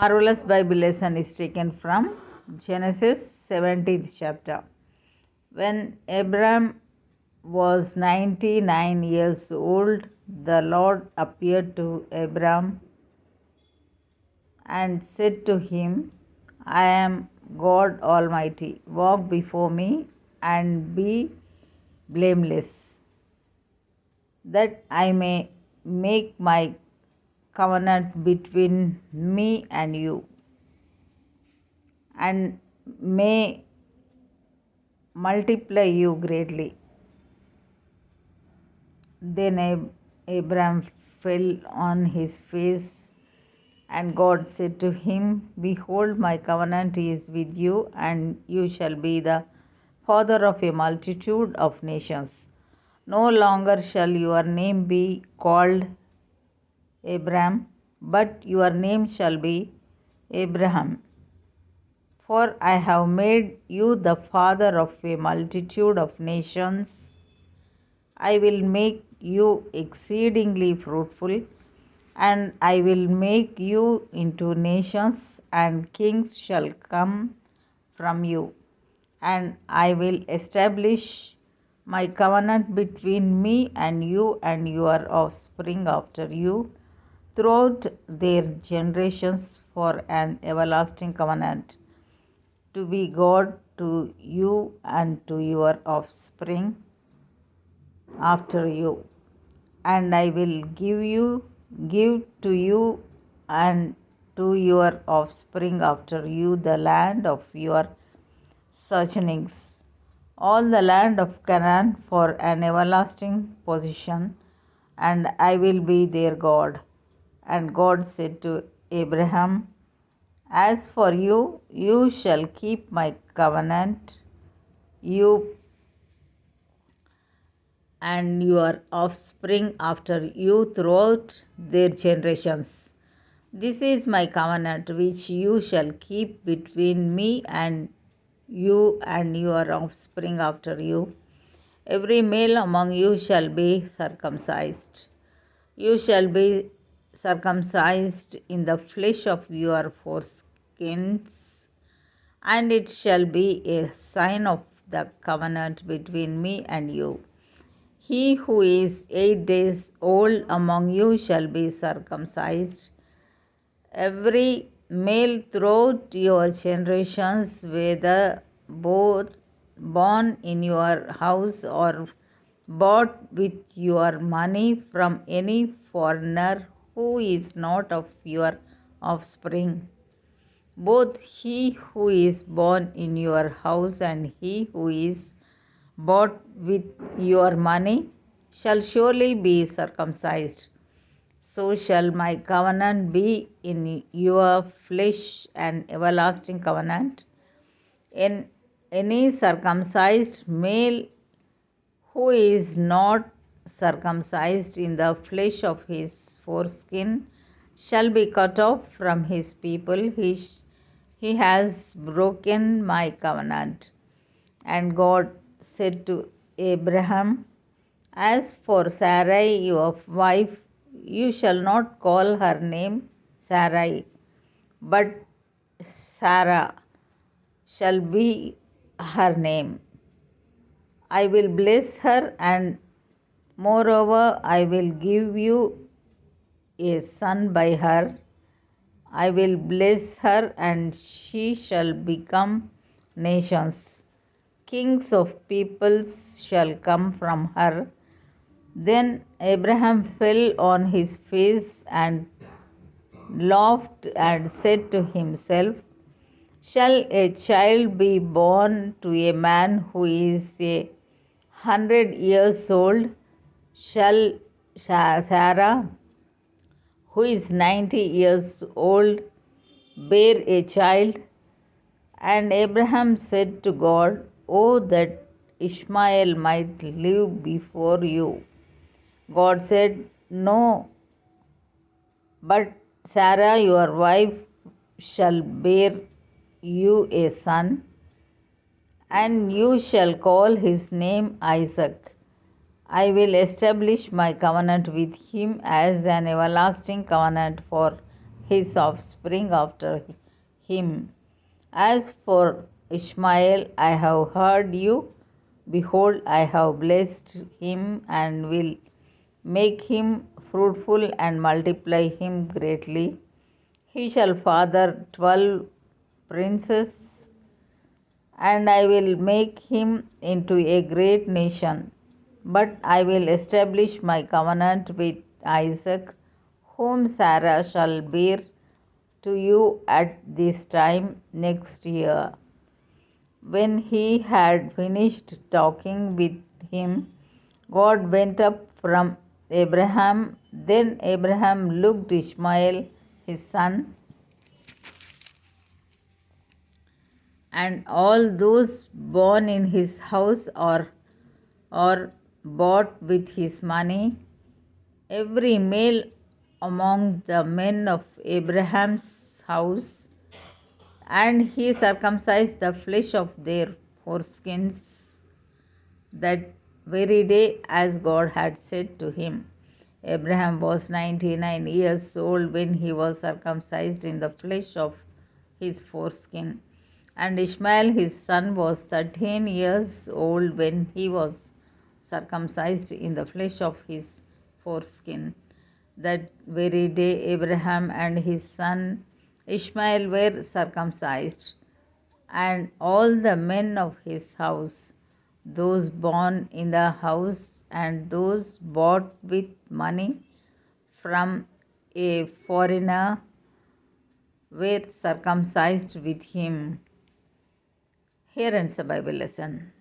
Marvelous Bible lesson is taken from Genesis 17th chapter. When Abraham was 99 years old, the Lord appeared to Abraham and said to him, I am God Almighty. Walk before me and be blameless, that I may make my covenant between me and you, and may multiply you greatly. Then Abraham fell on his face, and God said to him, Behold, my covenant is with you, and you shall be the father of a multitude of nations. No longer shall your name be called Abram, but your name shall be Abraham. For I have made you the father of a multitude of nations. I will make you exceedingly fruitful, and I will make you into nations, and kings shall come from you. And I will establish my covenant between me and you and your offspring after you throughout their generations for an everlasting covenant, to be God to you and to your offspring after you. And I will give to you and to your offspring after you the land of your sojournings, all the land of Canaan, for an everlasting possession, and I will be their God. And God said to Abraham, As for you, you shall keep my covenant, you and your offspring after you throughout their generations. This is my covenant which you shall keep between me and you and your offspring after you. Every male among you shall be circumcised. You shall be circumcised in the flesh of your foreskins, and it shall be a sign of the covenant between me and you. He who is 8 days old among you shall be circumcised. Every male throughout your generations, whether born in your house or bought with your money from any foreigner who is not of your offspring, both he who is born in your house and he who is bought with your money shall surely be circumcised. So shall my covenant be in your flesh, an everlasting covenant. In any circumcised male who is not circumcised in the flesh of his foreskin shall be cut off from his people. He has broken my covenant. And God said to Abraham, As for Sarai, your wife, you shall not call her name Sarai, but Sarah shall be her name. I will bless her, and moreover, I will give you a son by her. I will bless her, and she shall become nations. Kings of peoples shall come from her. Then Abraham fell on his face and laughed and said to himself, Shall a child be born to a man who is 100 years old? Shall Sarah, who is 90 years old, bear a child? And Abraham said to God, Oh, that Ishmael might live before you. God said, No, but Sarah, your wife, shall bear you a son, and you shall call his name Isaac. I will establish my covenant with him as an everlasting covenant for his offspring after him. As for Ishmael, I have heard you. Behold, I have blessed him and will make him fruitful and multiply him greatly. He shall father 12 princes, and I will make him into a great nation. But I will establish my covenant with Isaac, whom Sarah shall bear to you at this time next year. When he had finished talking with him, God went up from Abraham. Then Abraham looked Ishmael, his son, and all those born in his house or bought with his money, every male among the men of Abraham's house, and he circumcised the flesh of their foreskins that very day as God had said to him. Abraham was 99 years old when he was circumcised in the flesh of his foreskin, and Ishmael his son was 13 years old when he was circumcised in the flesh of his foreskin. That very day Abraham and his son Ishmael were circumcised, and all the men of his house, those born in the house and those bought with money from a foreigner, were circumcised with him. Here ends the Bible lesson.